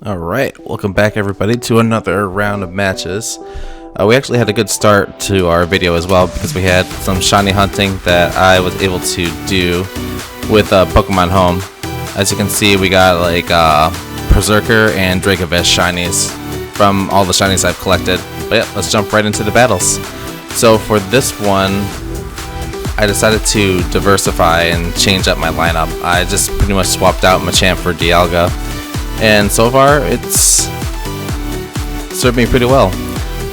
Alright, welcome back everybody to another round of matches. We actually had a good start to our video as well because we had some shiny hunting that I was able to do with Pokemon Home. As you can see, we got like Perrserker and Dravovish shinies from all the shinies I've collected. But yeah, let's jump right into the battles. So for this one, I decided to diversify and change up my lineup. I just pretty much swapped out Machamp for Dialga. And so far, it's served me pretty well.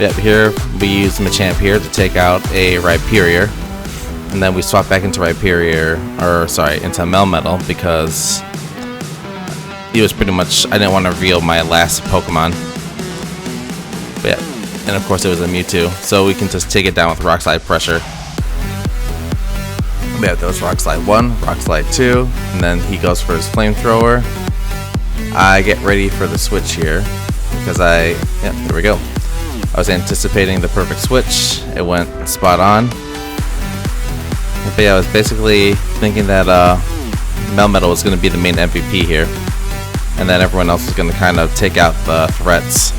Yep, here we use Machamp here to take out a Rhyperior, and then we swap back into into Melmetal because he was pretty much, I didn't want to reveal my last Pokemon. But yeah, and of course it was a Mewtwo, so we can just take it down with Rock Slide Pressure. We have those Rock Slide 1, Rock Slide 2, and then he goes for his Flamethrower. I get ready for the switch here because there we go. I was anticipating the perfect switch. It went spot on. But yeah, I was basically thinking that Melmetal was going to be the main MVP here, and then everyone else was going to kind of take out the threats.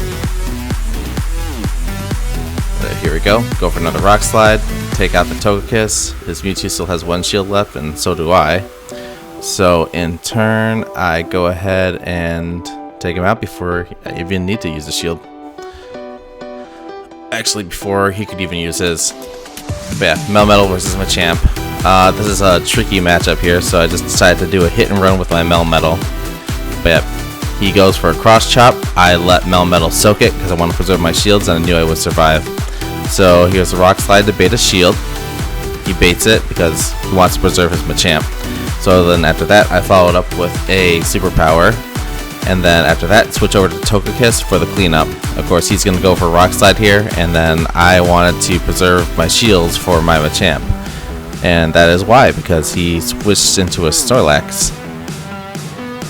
Here we go. Go for another Rock Slide. Take out the Togekiss. His Mewtwo still has one shield left, and so do I. So in turn, I go ahead and take him out before I even need to use the shield. Actually, before he could even use his. But yeah, Melmetal versus Machamp. This is a tricky matchup here, so I just decided to do a hit and run with my Melmetal. But yeah, he goes for a Cross Chop. I let Melmetal soak it because I want to preserve my shields and I knew I would survive. So here's the Rock Slide to bait a shield. He baits it because he wants to preserve his Machamp. So then after that, I followed up with a Superpower, and then after that, switch over to Togekiss for the cleanup. Of course, he's going to go for Rock Slide here, and then I wanted to preserve my shields for my Machamp. And that is why, because he switched into a Snorlax.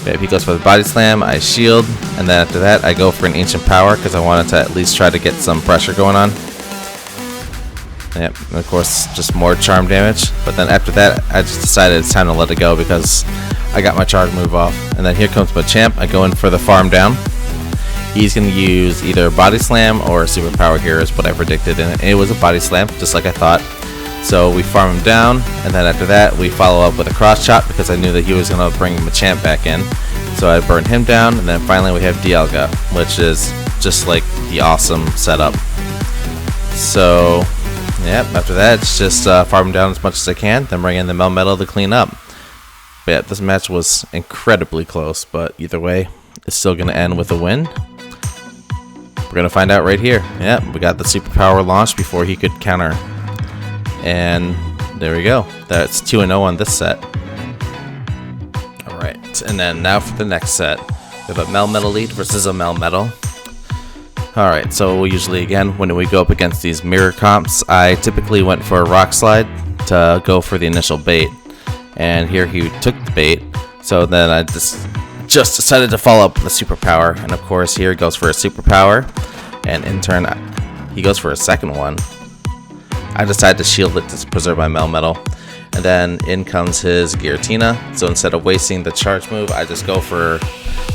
If he goes for the Body Slam, I shield, and then after that, I go for an Ancient Power because I wanted to at least try to get some pressure going on. Yep, and of course, just more charm damage. But then after that, I just decided it's time to let it go because I got my charge move off. And then here comes Machamp. I go in for the farm down. He's going to use either Body Slam or Superpower here is what I predicted. And it was a Body Slam, just like I thought. So we farm him down. And then after that, we follow up with a Cross Chop because I knew that he was going to bring Machamp back in. So I burned him down. And then finally we have Dialga, which is just like the awesome setup. So yep, after that, it's just farm him down as much as I can, then bring in the Melmetal to clean up. But yeah, this match was incredibly close, but either way, it's still going to end with a win. We're going to find out right here. Yep, we got the Superpower launched before he could counter. And there we go. That's 2-0 on this set. Alright, and then now for the next set. We have a Melmetal lead versus a Melmetal. Alright, so usually again, when we go up against these mirror comps, I typically went for a Rock Slide to go for the initial bait. And here he took the bait, so then I just decided to follow up with a Superpower. And of course, here he goes for a Superpower, and in turn, he goes for a second one. I decided to shield it to preserve my Melmetal. And then in comes his Giratina, so instead of wasting the charge move, I just go for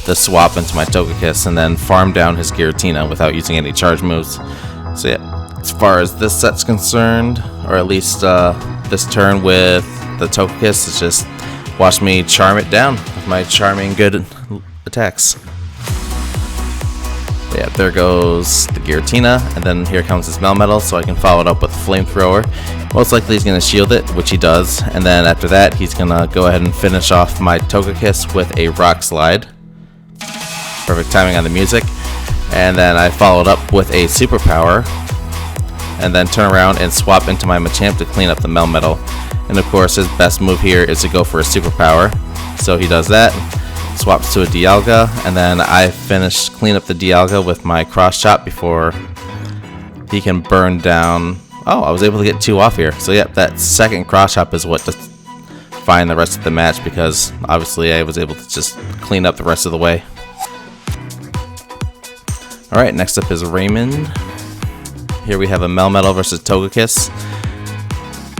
the swap into my Togekiss and then farm down his Giratina without using any charge moves. So yeah, as far as this set's concerned, or at least this turn with the Togekiss, is just watch me charm it down with my charming good attacks. But yeah, there goes the Giratina, and then here comes his Melmetal, so I can follow it up with a Flamethrower. Most likely he's going to shield it, which he does, and then after that he's going to go ahead and finish off my Togekiss with a Rock Slide. Perfect timing on the music. And then I followed up with a Superpower, and then turn around and swap into my Machamp to clean up the Melmetal. And of course his best move here is to go for a Superpower, so he does that, swaps to a Dialga, and then I clean up the Dialga with my Cross Chop before he can burn down. Oh, I was able to get 2 off here. So yep, that second Cross Chop is what defined the rest of the match, because obviously I was able to just clean up the rest of the way. Alright, next up is Rime. Here we have a Melmetal versus Togekiss.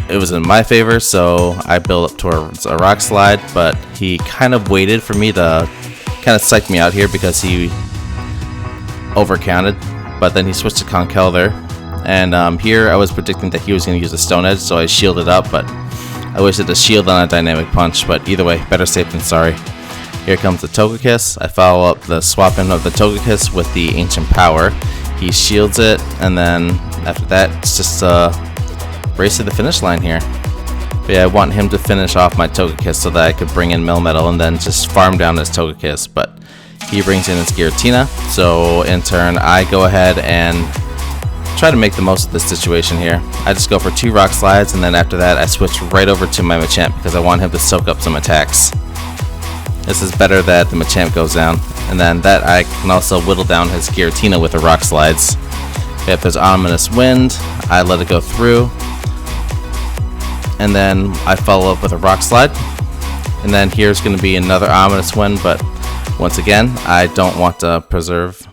It was in my favor, so I built up towards a Rock Slide, but he kind of waited for me to kind of psyched me out here because he overcounted, but then he switched to Conkel there. And here I was predicting that he was going to use a Stone Edge, so I shielded up, but I wasted a shield on a Dynamic Punch. But either way, better safe than sorry. Here comes the Togekiss. I follow up the swap in of the Togekiss with the Ancient Power. He shields it, and then after that, it's just a race to the finish line here. But yeah, I want him to finish off my Togekiss so that I could bring in Melmetal and then just farm down his Togekiss. But he brings in his Giratina, so in turn, I go ahead and try to make the most of this situation here. I just go for 2 Rock Slides, and then after that, I switch right over to my Machamp because I want him to soak up some attacks. This is better that the Machamp goes down, and then that I can also whittle down his Giratina with the Rock Slides. If there's Ominous Wind, I let it go through, and then I follow up with a Rock Slide, and then here's going to be another Ominous Wind, but once again, I don't want to preserve.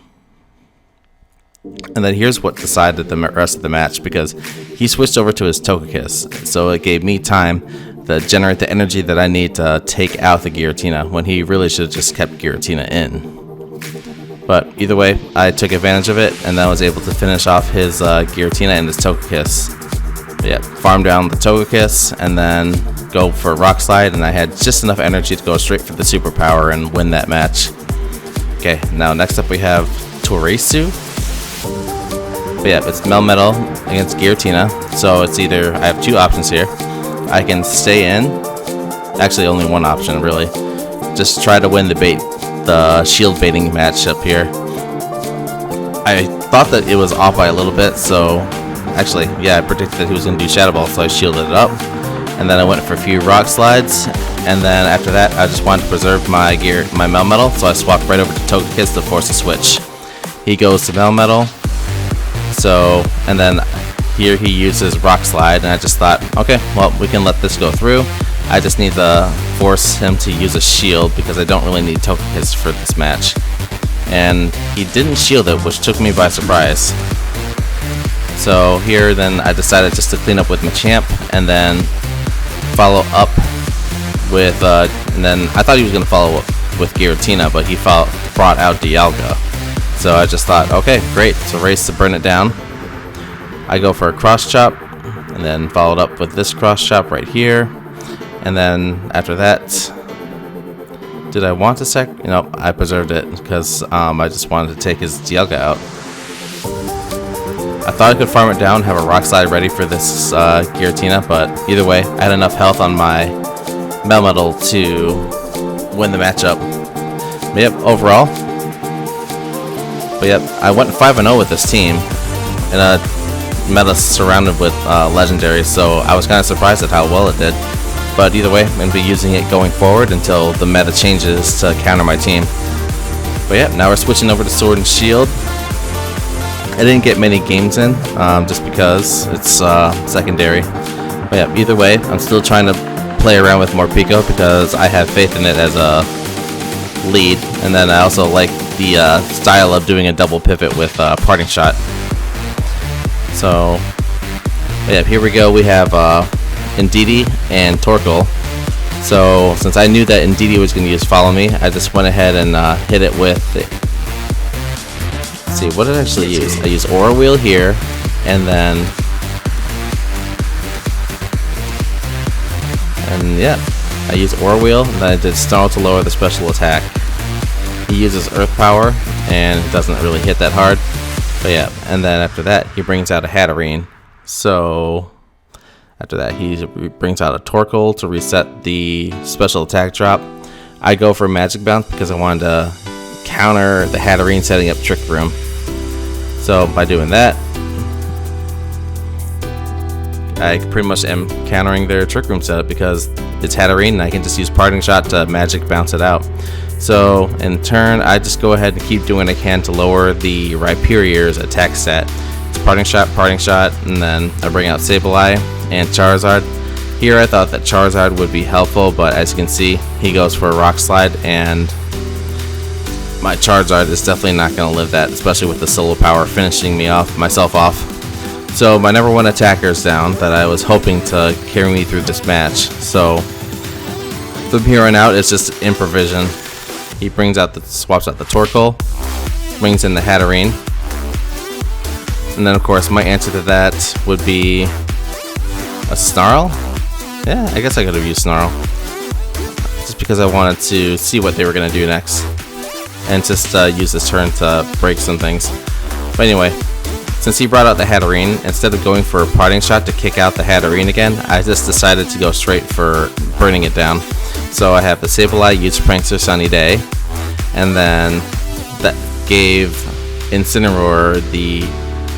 And then here's what decided the rest of the match, because he switched over to his Togekiss, so it gave me time to generate the energy that I need to take out the Giratina, when he really should have just kept Giratina in. But either way, I took advantage of it, and then I was able to finish off his Giratina and his Togekiss. But yeah, farm down the Togekiss, and then go for a Rock Slide, and I had just enough energy to go straight for the Superpower and win that match. Okay, now next up we have Toresu. But yeah, it's Melmetal against Giratina, so it's either, I have 2 options here. I can stay in, actually only one option really, just try to win the shield baiting match up here. I thought that it was off by a little bit, so actually, yeah, I predicted that he was going to do Shadow Ball, so I shielded it up, and then I went for a few Rock Slides, and then after that, I just wanted to preserve my Melmetal, so I swapped right over to Togekiss to force a switch. He goes to Melmetal, so, and then here he uses Rock Slide, and I just thought, okay, well, we can let this go through. I just need to force him to use a shield because I don't really need Togekiss for this match. And he didn't shield it, which took me by surprise. So here then I decided just to clean up with Machamp and then follow up with, and then I thought he was going to follow up with Giratina, but he brought out Dialga. So I just thought, okay, great, so race to burn it down. I go for a Cross Chop, and then followed up with this Cross Chop right here. And then after that, did I want to No, I preserved it because I just wanted to take his Dialga out. I thought I could farm it down, have a Rock Slide ready for this Giratina, but either way, I had enough health on my Melmetal to win the matchup. But yep, overall. But yep, I went 5-0 with this team in a meta surrounded with legendaries, so I was kind of surprised at how well it did. But either way, I'm going to be using it going forward until the meta changes to counter my team. But yeah, now we're switching over to Sword and Shield. I didn't get many games in, just because it's secondary. But yeah, either way, I'm still trying to play around with Morpeko because I have faith in it as a lead. And then I also like the style of doing a double pivot with Parting Shot. So, yeah, here we go. We have Indeedee and Torkoal. So, since I knew that Indeedee was going to use Follow Me, I just went ahead and hit it with... Let's see, what did I actually use? I used Aura Wheel here, and then... And yeah, I used Aura Wheel, and then I did Snarl to lower the special attack. He uses Earth Power, and it doesn't really hit that hard. But yeah, and then after that, he brings out a Hatterene. So, after that, he brings out a Torkoal to reset the special attack drop. I go for Magic Bounce because I wanted to counter the Hatterene setting up Trick Room. So, by doing that, I pretty much am countering their Trick Room setup because it's Hatterene and I can just use Parting Shot to Magic Bounce it out. So, in turn, I just go ahead and keep doing what I can to lower the Rhyperior's attack stat. It's Parting Shot, and then I bring out Sableye and Charizard. Here I thought that Charizard would be helpful, but as you can see, he goes for a Rock Slide, and my Charizard is definitely not going to live that, especially with the Solar Power finishing myself off. So my number one attacker is down that I was hoping to carry me through this match. So from here on out, it's just improvisation. He swaps out the Torkoal, brings in the Hatterene, and then of course my answer to that would be a Snarl. Yeah, I guess I could have used Snarl, just because I wanted to see what they were going to do next, and just use this turn to break some things. But anyway, since he brought out the Hatterene, instead of going for a Parting Shot to kick out the Hatterene again, I just decided to go straight for burning it down. So I have the Sableye use Prankster Sunny Day, and then that gave Incineroar the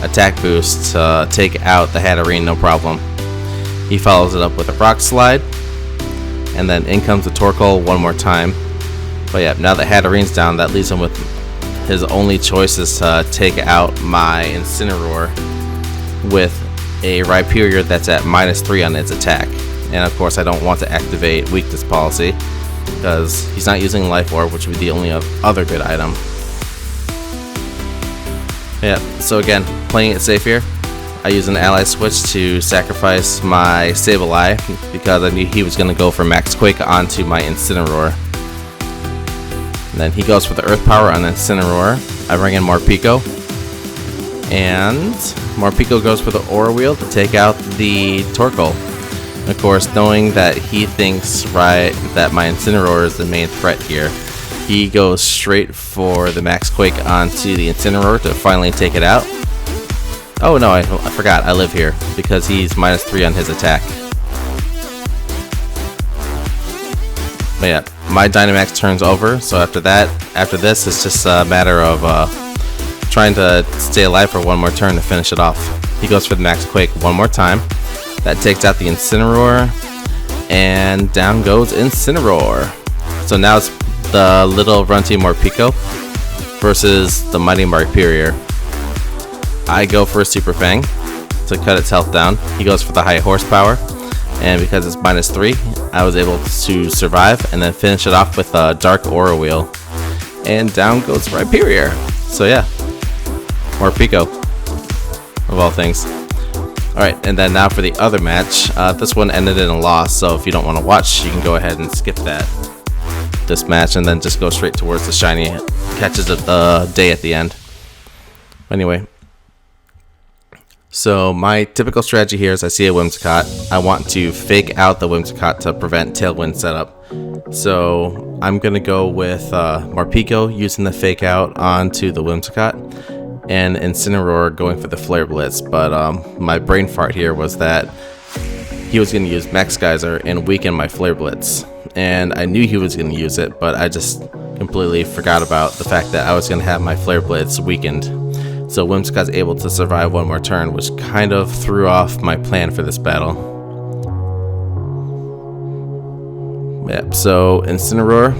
attack boost to take out the Hatterene no problem. He follows it up with a Rock Slide, and then in comes the Torkoal one more time. But yeah, now that Hatterene's down, that leaves him with his only choice is to take out my Incineroar with a Rhyperior that's at -3 on its attack. And of course I don't want to activate Weakness Policy, because he's not using Life Orb, which would be the only other good item. Yeah, so again, playing it safe here. I use an Ally Switch to sacrifice my Sableye, because I knew he was going to go for Max Quake onto my Incineroar. And then he goes for the Earth Power on Incineroar. I bring in Morpeko, and Morpeko goes for the Aura Wheel to take out the Torkoal. Of course, knowing that he thinks that my Incineroar is the main threat here, he goes straight for the Max Quake onto the Incineroar to finally take it out. Oh no, I forgot, I live here, because he's -3 on his attack. But yeah, my Dynamax turns over, so after this, it's just a matter of trying to stay alive for one more turn to finish it off. He goes for the Max Quake one more time. That takes out the Incineroar, and down goes Incineroar. So now it's the little runty Morpeko versus the mighty Rhyperior. I go for a Super Fang to cut its health down. He goes for the high horsepower, and because it's -3, I was able to survive and then finish it off with a Dark Aura Wheel. And down goes Rhyperior. So yeah, Morpeko, of all things. Alright, and then now for the other match. This one ended in a loss, so if you don't want to watch, you can go ahead and skip this match and then just go straight towards the shiny catches of the day at the end. Anyway, so my typical strategy here is I see a Whimsicott. I want to fake out the Whimsicott to prevent Tailwind setup. So I'm going to go with Morpeko using the fake out onto the Whimsicott, and Incineroar going for the Flare Blitz. But my brain fart here was that he was going to use Max Geyser and weaken my Flare Blitz. And I knew he was going to use it, but I just completely forgot about the fact that I was going to have my Flare Blitz weakened. So Whimsicott's able to survive one more turn, which kind of threw off my plan for this battle. Yep, so Incineroar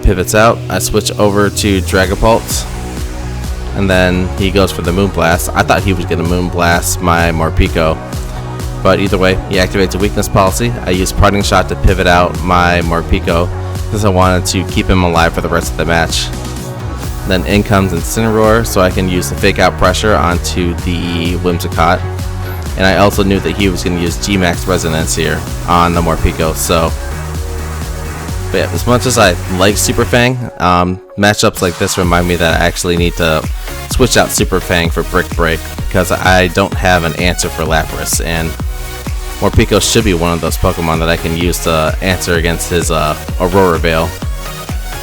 pivots out. I switch over to Dragapult, and then he goes for the Moonblast. I thought he was going to Moonblast my Morpeko, but either way, he activates a Weakness Policy. I use Parting Shot to pivot out my Morpeko, because I wanted to keep him alive for the rest of the match. Then in comes Incineroar, so I can use the Fake Out Pressure onto the Whimsicott. And I also knew that he was going to use G-Max Resonance here on the Morpeko, so... But yeah, as much as I like Super Fang, matchups like this remind me that I actually need to switch out Super Fang for Brick Break, because I don't have an answer for Lapras, and Morpeko should be one of those Pokemon that I can use to answer against his Aurora Veil.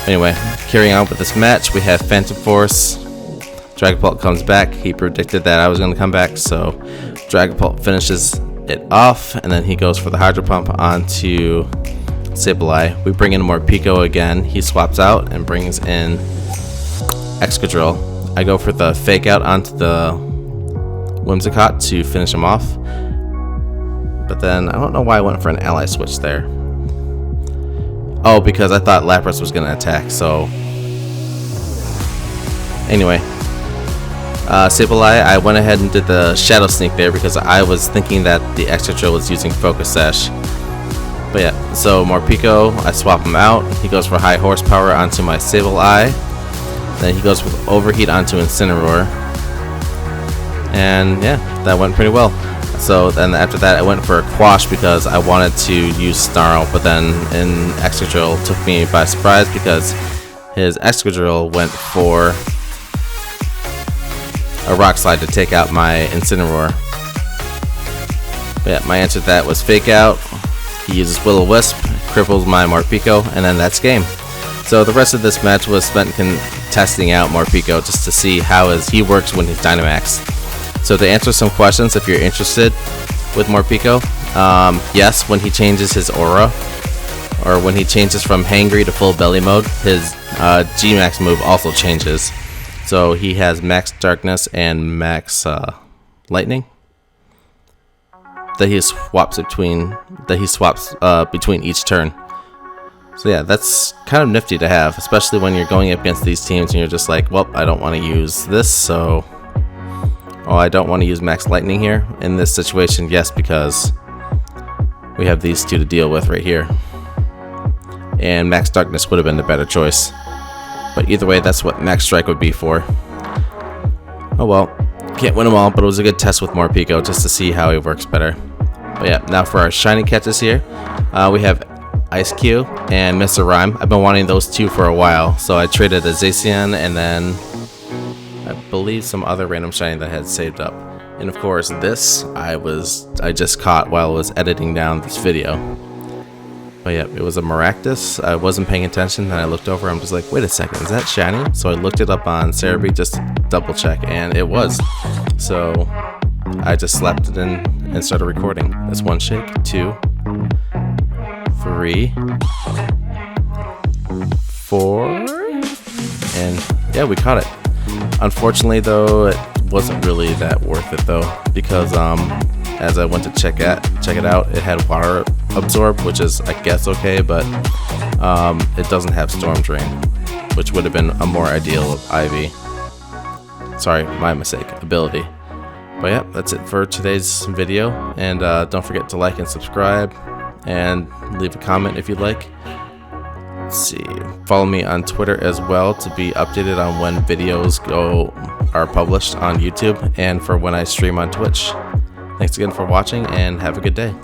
Anyway, carrying on with this match, we have Phantom Force. Dragapult comes back. He predicted that I was going to come back, so Dragapult finishes it off, and then he goes for the Hydro Pump onto Sableye. We bring in Morpeko again. He swaps out and brings in Excadrill. I go for the Fake Out onto the Whimsicott to finish him off, but then I don't know why I went for an Ally Switch there. Oh, because I thought Lapras was going to attack, so... Anyway. Sableye, I went ahead and did the Shadow Sneak there because I was thinking that the Excadrill was using Focus Sash. But yeah, so Morpeko, I swap him out. He goes for High Horsepower onto my Sableye. Then he goes with Overheat onto Incineroar. And yeah, that went pretty well. So then after that I went for a Quash because I wanted to use Snarl, but then Excadrill took me by surprise because his Excadrill went for a Rock Slide to take out my Incineroar. But yeah, my answer to that was Fake Out. He uses Will-O-Wisp, cripples my Morpeko, and then that's game. So the rest of this match was spent testing out Morpeko just to see how he works when he's Dynamax. So to answer some questions, if you're interested with Morpeko, yes, when he changes his aura, or when he changes from hangry to full belly mode, his G-Max move also changes. So he has Max Darkness and Max Lightning that he swaps between each turn. So yeah, that's kind of nifty to have, especially when you're going up against these teams and you're just like, well, I don't want to use this, so I don't want to use Max Lightning here. In this situation, yes, because we have these two to deal with right here. And Max Darkness would have been the better choice. But either way, that's what Max Strike would be for. Oh well, can't win them all, but it was a good test with Morpeko just to see how he works better. But yeah, now for our shiny catches here, we have Eiscue and Mr. Rime. I've been wanting those two for a while, so I traded a Zacian and then I believe some other random shiny that I had saved up. And of course this I just caught while I was editing down this video. But yeah, it was a Maractus. I wasn't paying attention, and I looked over, I'm just like, wait a second, is that shiny? So I looked it up on Cerebi just to double check, and it was. So I just slapped it in and started recording. That's 1 shake, 2, 3, 4, and yeah, we caught it. Unfortunately though, it wasn't really that worth it though, because as I went to check it out, it had water absorb, which is I guess okay, but it doesn't have Storm Drain, which would have been a more ideal Ivy. Sorry, my mistake, ability. But yeah, that's it for today's video, and don't forget to like and subscribe, and leave a comment if you'd like. Let's see, follow me on Twitter as well to be updated on when videos are published on YouTube and for when I stream on Twitch. Thanks again for watching, and have a good day.